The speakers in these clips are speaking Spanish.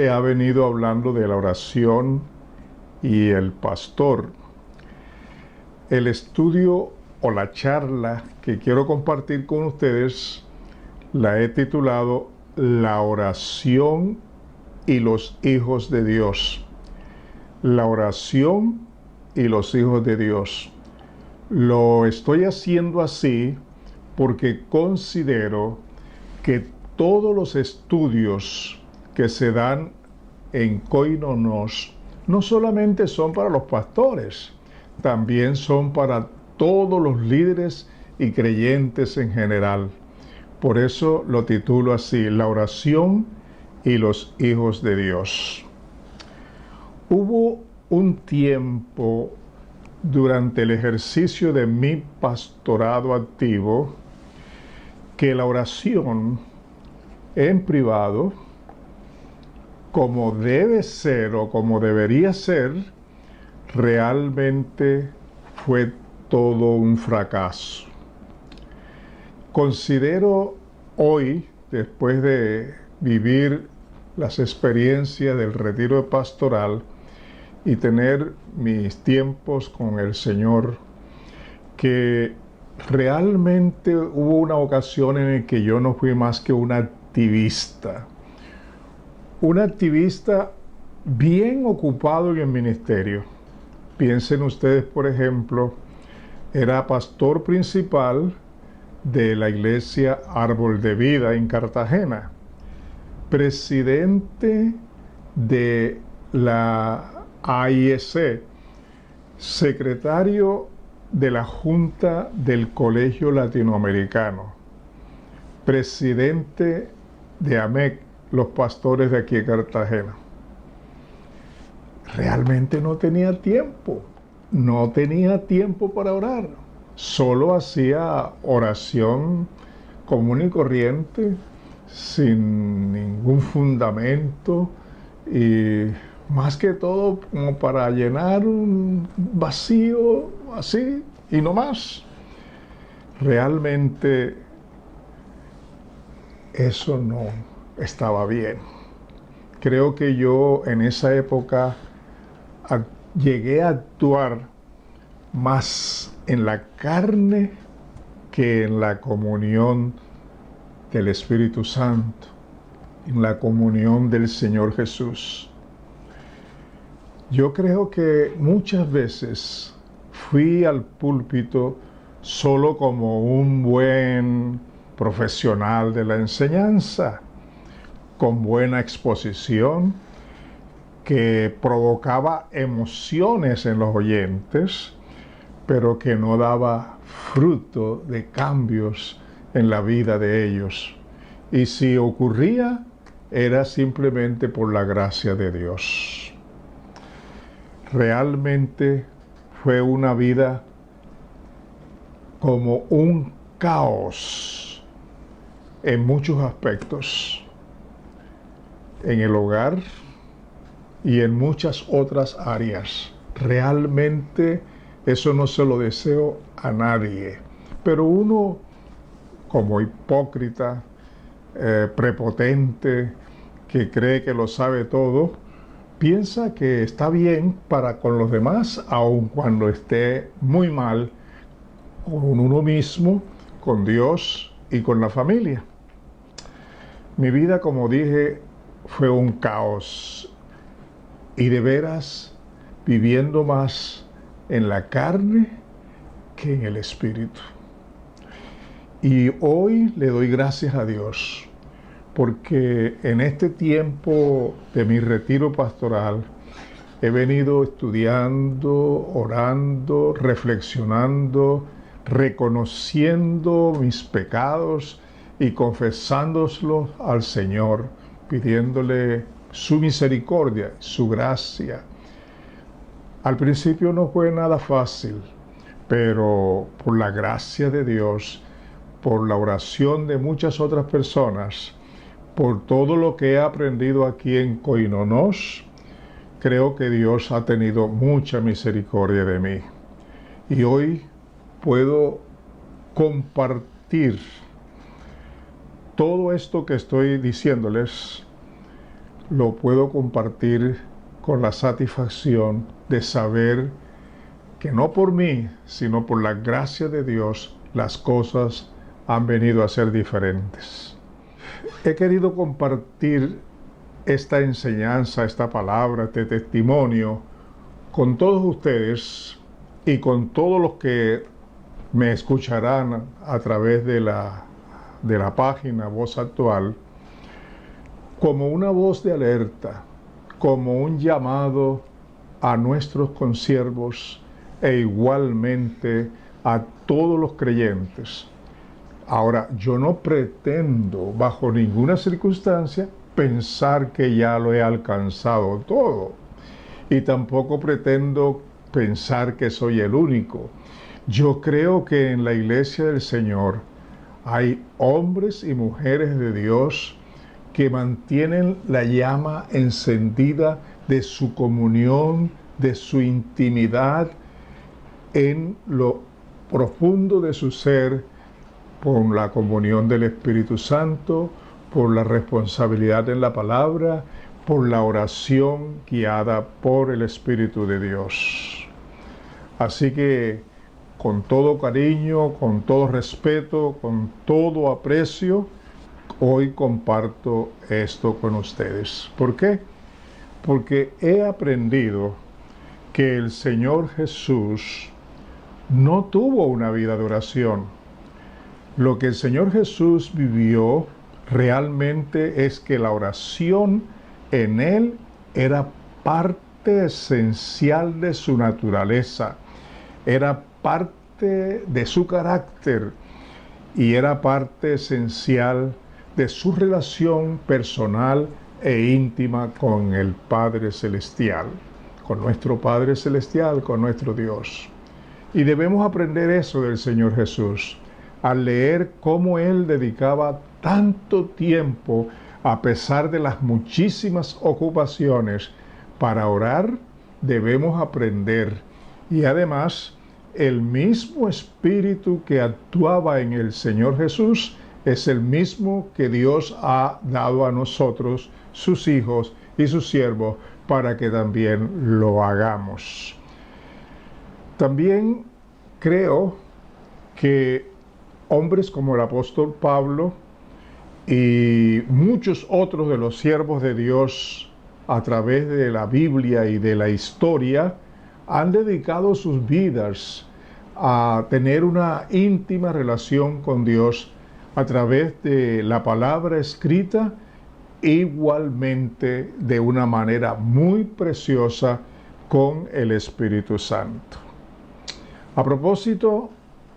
se ha venido hablando de la oración y el pastor. El estudio o la charla que quiero compartir con ustedes la he titulado La oración y los hijos de Dios. La oración y los hijos de Dios. Lo estoy haciendo así porque considero que todos los estudios que se dan en Koinonos no solamente son para los pastores, también son para todos los líderes y creyentes en general. Por eso lo titulo así, La oración y los hijos de Dios. Hubo un tiempo durante el ejercicio de mi pastorado activo que la oración en privado, como debe ser o como debería ser, realmente fue todo un fracaso. Considero hoy, después de vivir las experiencias del retiro pastoral y tener mis tiempos con el Señor, que realmente hubo una ocasión en la que yo no fui más que un activista bien ocupado en el ministerio. Piensen ustedes, por ejemplo, era pastor principal de la iglesia Árbol de Vida en Cartagena, presidente de la AIC, secretario de la Junta del Colegio Latinoamericano, presidente de AMEC, los pastores de aquí de Cartagena. Realmente no tenía tiempo para orar. Solo hacía oración común y corriente, sin ningún fundamento, y más que todo como para llenar un vacío así y no más. Realmente eso no estaba bien. Creo que yo en esa época llegué a actuar más en la carne que en la comunión del Espíritu Santo, en la comunión del Señor Jesús. Yo creo que muchas veces fui al púlpito solo como un buen profesional de la enseñanza, con buena exposición, que provocaba emociones en los oyentes, pero que no daba fruto de cambios en la vida de ellos. Y si ocurría, era simplemente por la gracia de Dios. Realmente fue una vida como un caos en muchos aspectos, en el hogar y en muchas otras áreas. Realmente eso no se lo deseo a nadie, pero uno, como hipócrita, prepotente, que cree que lo sabe todo, piensa que está bien para con los demás, aun cuando esté muy mal con uno mismo, con Dios y con la familia. Mi vida, como dije, fue un caos, y de veras viviendo más en la carne que en el espíritu. Y hoy le doy gracias a Dios, porque en este tiempo de mi retiro pastoral he venido estudiando, orando, reflexionando, reconociendo mis pecados y confesándolos al Señor, pidiéndole su misericordia, su gracia. Al principio no fue nada fácil, pero por la gracia de Dios, por la oración de muchas otras personas, por todo lo que he aprendido aquí en Koinonos, creo que Dios ha tenido mucha misericordia de mí. Y hoy puedo compartir todo esto que estoy diciéndoles lo puedo compartir con la satisfacción de saber que no por mí, sino por la gracia de Dios, las cosas han venido a ser diferentes. He querido compartir esta enseñanza, esta palabra, este testimonio con todos ustedes y con todos los que me escucharán a través de la página Voz Actual, como una voz de alerta, como un llamado a nuestros consiervos e igualmente a todos los creyentes. Ahora, yo no pretendo bajo ninguna circunstancia pensar que ya lo he alcanzado todo, y tampoco pretendo pensar que soy el único. Yo creo que en la iglesia del Señor hay hombres y mujeres de Dios que mantienen la llama encendida de su comunión, de su intimidad en lo profundo de su ser, por la comunión del Espíritu Santo, por la responsabilidad en la palabra, por la oración guiada por el Espíritu de Dios. Así que con todo cariño, con todo respeto, con todo aprecio, hoy comparto esto con ustedes. ¿Por qué? Porque he aprendido que el Señor Jesús no tuvo una vida de oración. Lo que el Señor Jesús vivió realmente es que la oración en Él era parte esencial de su naturaleza, era parte de su carácter y era parte esencial de su relación personal e íntima con el Padre Celestial, con nuestro Padre Celestial, con nuestro Dios. Y debemos aprender eso del Señor Jesús, al leer cómo Él dedicaba tanto tiempo, a pesar de las muchísimas ocupaciones, para orar. Debemos aprender. Y además, el mismo Espíritu que actuaba en el Señor Jesús es el mismo que Dios ha dado a nosotros, sus hijos y sus siervos, para que también lo hagamos. También creo que hombres como el apóstol Pablo y muchos otros de los siervos de Dios a través de la Biblia y de la historia han dedicado sus vidas a tener una íntima relación con Dios a través de la palabra escrita, igualmente de una manera muy preciosa con el Espíritu Santo. A propósito,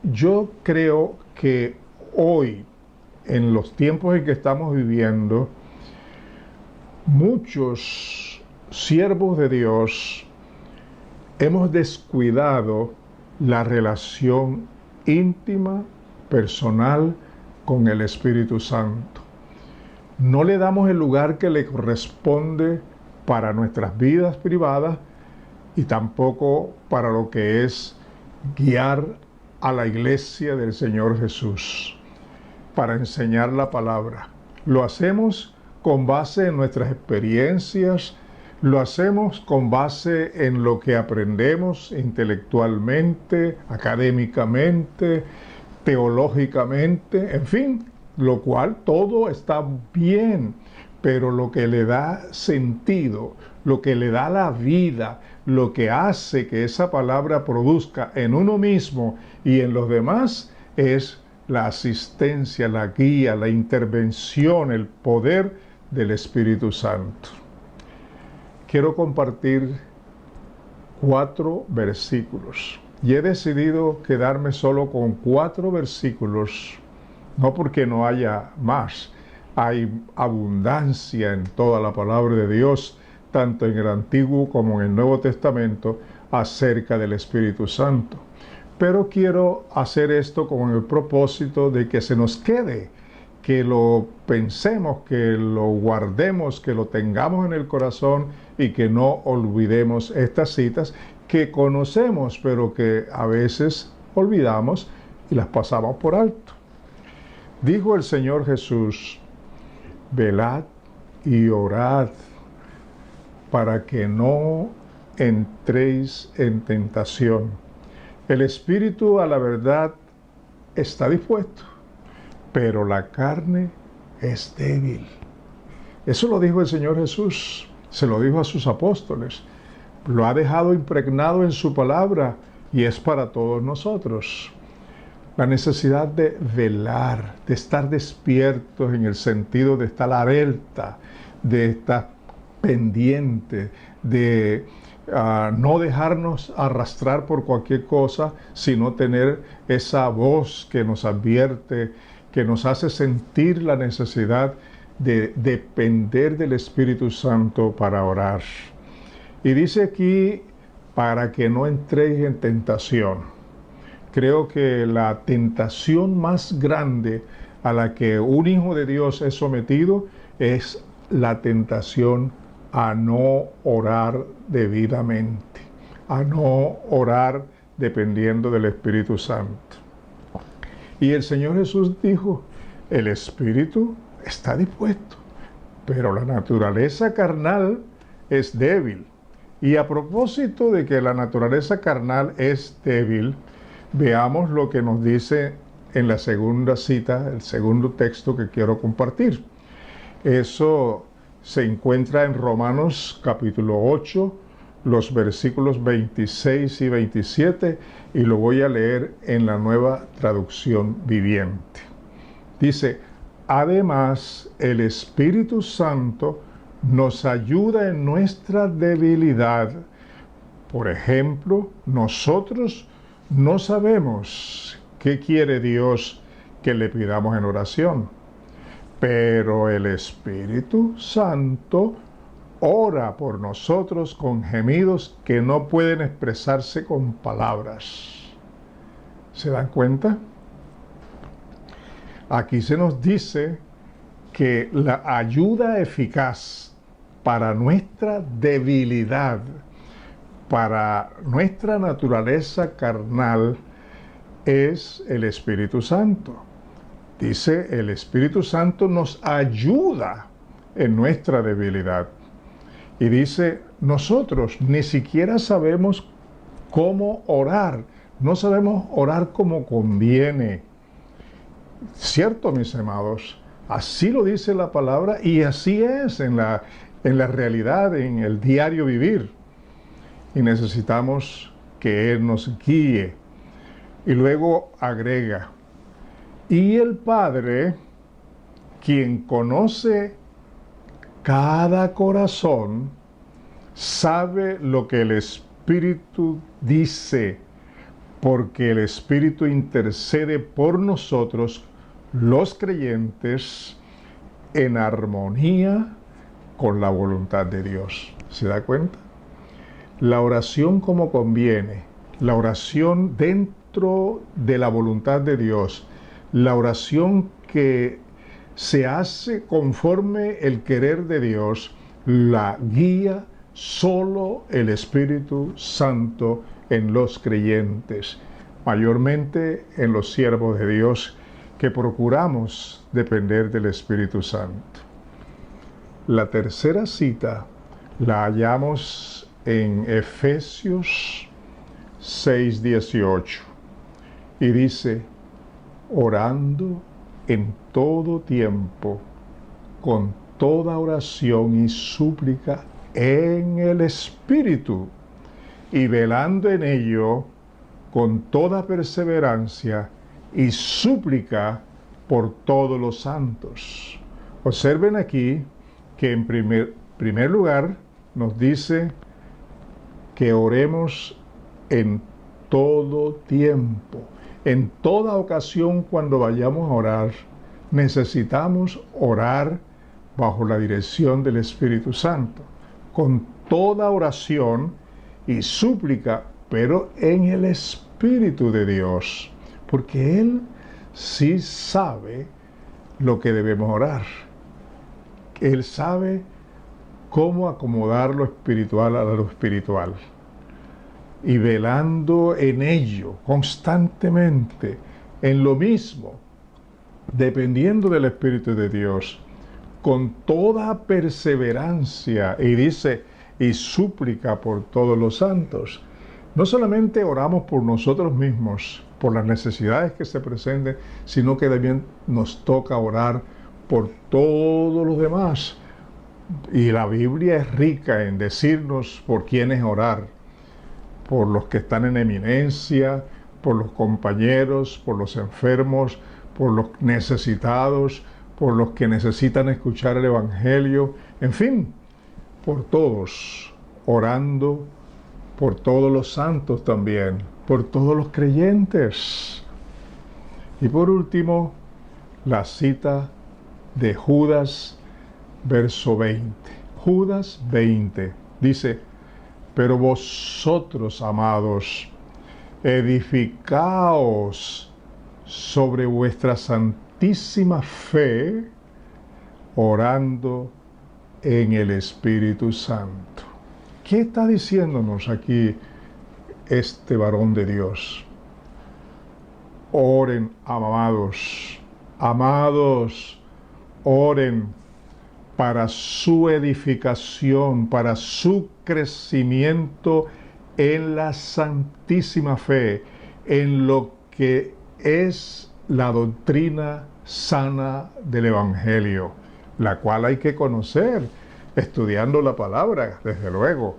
yo creo que hoy, en los tiempos en que estamos viviendo, muchos siervos de Dios hemos descuidado la relación íntima, personal con el Espíritu Santo. No le damos el lugar que le corresponde para nuestras vidas privadas y tampoco para lo que es guiar a la iglesia del Señor Jesús, para enseñar la palabra. Lo hacemos con base en nuestras experiencias, lo hacemos con base en lo que aprendemos intelectualmente, académicamente, teológicamente, en fin, lo cual todo está bien, pero lo que le da sentido, lo que le da la vida, lo que hace que esa palabra produzca en uno mismo y en los demás es la asistencia, la guía, la intervención, el poder del Espíritu Santo. Quiero compartir 4 versículos y he decidido quedarme solo con 4 versículos, no porque no haya más. Hay abundancia en toda la palabra de Dios, tanto en el Antiguo como en el Nuevo Testamento, acerca del Espíritu Santo. Pero quiero hacer esto con el propósito de que se nos quede, que lo pensemos, que lo guardemos, que lo tengamos en el corazón y que no olvidemos estas citas que conocemos, pero que a veces olvidamos y las pasamos por alto. Dijo el Señor Jesús: velad y orad para que no entréis en tentación. El espíritu a la verdad está dispuesto, pero la carne es débil. Eso lo dijo el Señor Jesús, se lo dijo a sus apóstoles, lo ha dejado impregnado en su palabra y es para todos nosotros. La necesidad de velar, de estar despiertos en el sentido de estar alerta, de estar pendiente, de no dejarnos arrastrar por cualquier cosa, sino tener esa voz que nos advierte, que nos hace sentir la necesidad de depender del Espíritu Santo para orar. Y dice aquí, para que no entréis en tentación. Creo que la tentación más grande a la que un hijo de Dios es sometido es la tentación a no orar debidamente, a no orar dependiendo del Espíritu Santo. Y el Señor Jesús dijo, el Espíritu está dispuesto, pero la naturaleza carnal es débil. Y a propósito de que la naturaleza carnal es débil, veamos lo que nos dice en la segunda cita, el segundo texto que quiero compartir. Eso se encuentra en Romanos capítulo 8, los versículos 26 y 27, y lo voy a leer en la Nueva Traducción Viviente. Dice, además, el Espíritu Santo nos ayuda en nuestra debilidad. Por ejemplo, nosotros no sabemos qué quiere Dios que le pidamos en oración, pero el Espíritu Santo ora por nosotros con gemidos que no pueden expresarse con palabras. ¿Se dan cuenta? Aquí se nos dice que la ayuda eficaz para nuestra debilidad, para nuestra naturaleza carnal, es el Espíritu Santo. Dice, el Espíritu Santo nos ayuda en nuestra debilidad. Y dice, nosotros ni siquiera sabemos cómo orar, no sabemos orar como conviene. ¿Cierto, mis amados? Así lo dice la palabra y así es en la realidad, en el diario vivir. Y necesitamos que Él nos guíe. Y luego agrega, y el Padre, quien conoce cada corazón, sabe lo que el Espíritu dice, porque el Espíritu intercede por nosotros, los creyentes, en armonía con la voluntad de Dios. ¿Se da cuenta? La oración como conviene, la oración dentro de la voluntad de Dios, la oración que se hace conforme el querer de Dios, la guía solo el Espíritu Santo en los creyentes, mayormente en los siervos de Dios que procuramos depender del Espíritu Santo. La tercera cita la hallamos en Efesios 6:18 y dice, orando en todo tiempo, con toda oración y súplica en el Espíritu, y velando en ello con toda perseverancia y súplica por todos los santos. Observen aquí que en primer lugar nos dice que oremos en todo tiempo. En toda ocasión cuando vayamos a orar, necesitamos orar bajo la dirección del Espíritu Santo, con toda oración y súplica, pero en el Espíritu de Dios, porque Él sí sabe lo que debemos orar. Él sabe cómo acomodar lo espiritual a lo espiritual. Y velando en ello constantemente, en lo mismo, dependiendo del Espíritu de Dios, con toda perseverancia, y dice, y súplica por todos los santos. No solamente oramos por nosotros mismos, por las necesidades que se presenten, sino que también nos toca orar por todos los demás. Y la Biblia es rica en decirnos por quiénes orar, por los que están en eminencia, por los compañeros, por los enfermos, por los necesitados, por los que necesitan escuchar el Evangelio, en fin, por todos, orando por todos los santos también, por todos los creyentes. Y por último, la cita de Judas, verso 20. Judas 20 dice: pero vosotros, amados, edificaos sobre vuestra santísima fe, orando en el Espíritu Santo. ¿Qué está diciéndonos aquí este varón de Dios? Oren, amados, amados, oren para su edificación, para su crecimiento en la santísima fe, en lo que es la doctrina sana del Evangelio, la cual hay que conocer, estudiando la palabra, desde luego.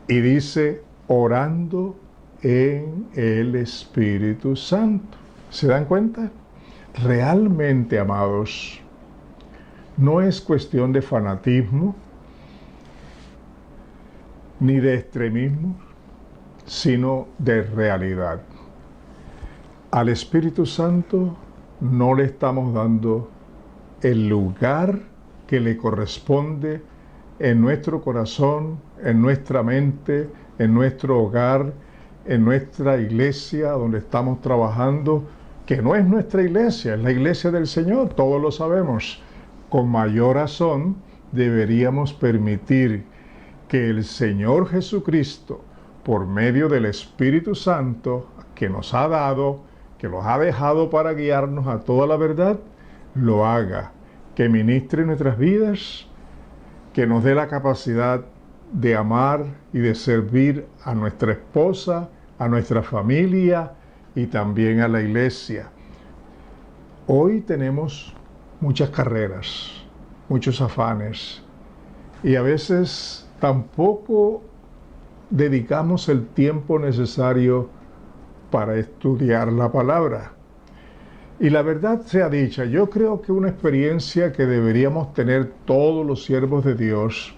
Y dice, orando en el Espíritu Santo. ¿Se dan cuenta? Realmente, amados, no es cuestión de fanatismo, ni de extremismo, sino de realidad. Al Espíritu Santo no le estamos dando el lugar que le corresponde en nuestro corazón, en nuestra mente, en nuestro hogar, en nuestra iglesia donde estamos trabajando, que no es nuestra iglesia, es la iglesia del Señor, todos lo sabemos. Con mayor razón deberíamos permitir que el Señor Jesucristo, por medio del Espíritu Santo que nos ha dado, que nos ha dejado para guiarnos a toda la verdad, lo haga, que ministre nuestras vidas, que nos dé la capacidad de amar y de servir a nuestra esposa, a nuestra familia y también a la iglesia. Hoy tenemos muchas carreras, muchos afanes, y a veces tampoco dedicamos el tiempo necesario para estudiar la palabra. Y la verdad sea dicha, yo creo que una experiencia que deberíamos tener todos los siervos de Dios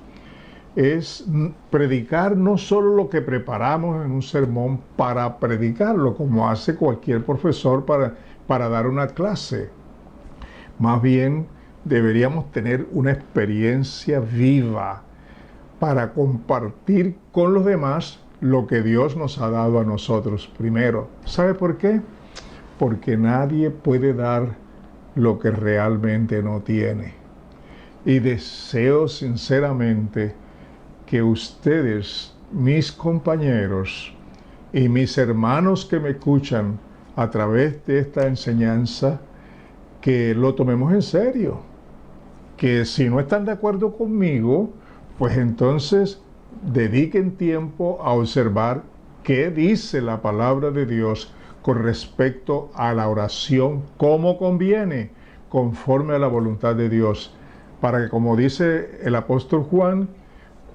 es predicar no solo lo que preparamos en un sermón para predicarlo, como hace cualquier profesor para dar una clase. Más bien, deberíamos tener una experiencia viva para compartir con los demás lo que Dios nos ha dado a nosotros primero. ¿Sabe por qué? Porque nadie puede dar lo que realmente no tiene. Y deseo sinceramente que ustedes, mis compañeros y mis hermanos que me escuchan a través de esta enseñanza, que lo tomemos en serio. Que si no están de acuerdo conmigo, pues entonces dediquen tiempo a observar qué dice la palabra de Dios con respecto a la oración, cómo conviene, conforme a la voluntad de Dios, para que, como dice el apóstol Juan,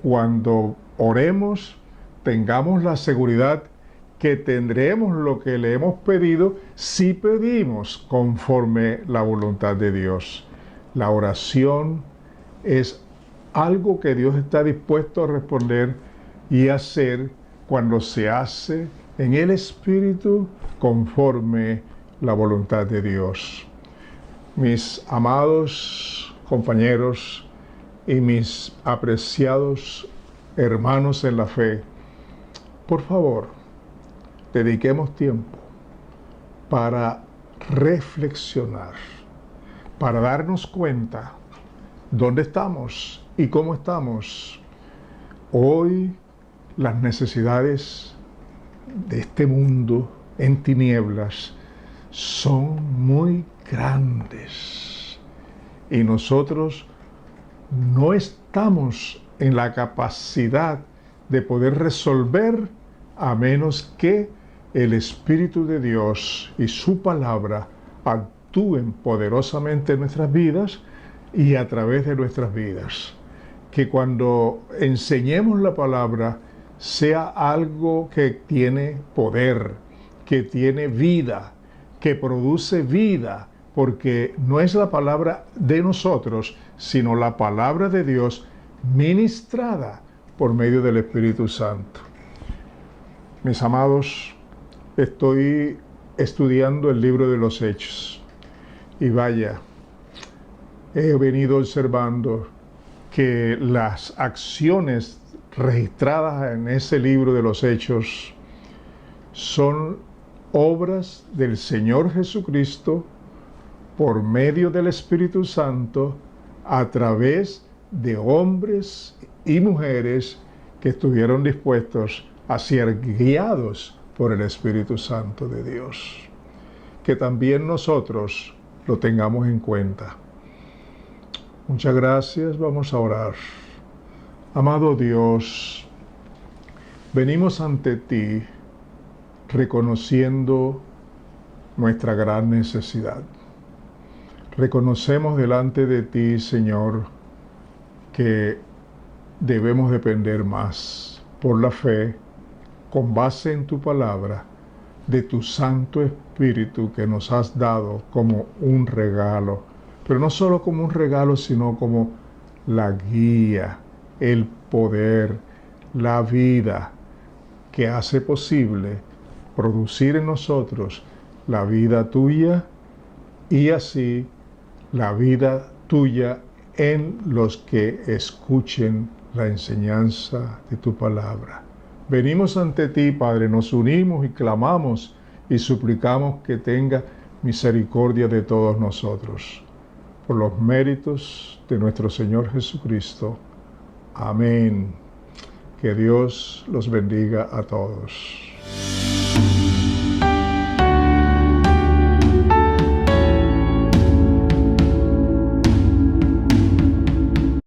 cuando oremos, tengamos la seguridad que tendremos lo que le hemos pedido si pedimos conforme la voluntad de Dios. La oración es algo que Dios está dispuesto a responder y hacer cuando se hace en el Espíritu conforme la voluntad de Dios. Mis amados compañeros y mis apreciados hermanos en la fe, por favor, dediquemos tiempo para reflexionar, para darnos cuenta dónde estamos y cómo estamos. Hoy las necesidades de este mundo en tinieblas son muy grandes y nosotros no estamos en la capacidad de poder resolver a menos que el Espíritu de Dios y su palabra actúen poderosamente en nuestras vidas y a través de nuestras vidas. Que cuando enseñemos la palabra sea algo que tiene poder, que tiene vida, que produce vida, porque no es la palabra de nosotros, sino la palabra de Dios ministrada por medio del Espíritu Santo. Mis amados, estoy estudiando el libro de los Hechos y vaya, he venido observando que las acciones registradas en ese libro de los Hechos son obras del Señor Jesucristo por medio del Espíritu Santo a través de hombres y mujeres que estuvieron dispuestos a ser guiados por el Espíritu Santo de Dios. Que también nosotros lo tengamos en cuenta. Muchas gracias, vamos a orar. Amado Dios, venimos ante ti reconociendo nuestra gran necesidad. Reconocemos delante de ti, Señor, que debemos depender más por la fe, con base en tu palabra, de tu Santo Espíritu que nos has dado como un regalo, pero no solo como un regalo, sino como la guía, el poder, la vida que hace posible producir en nosotros la vida tuya y así la vida tuya en los que escuchen la enseñanza de tu palabra. Venimos ante ti, Padre, nos unimos y clamamos y suplicamos que tenga misericordia de todos nosotros. Por los méritos de nuestro Señor Jesucristo. Amén. Que Dios los bendiga a todos.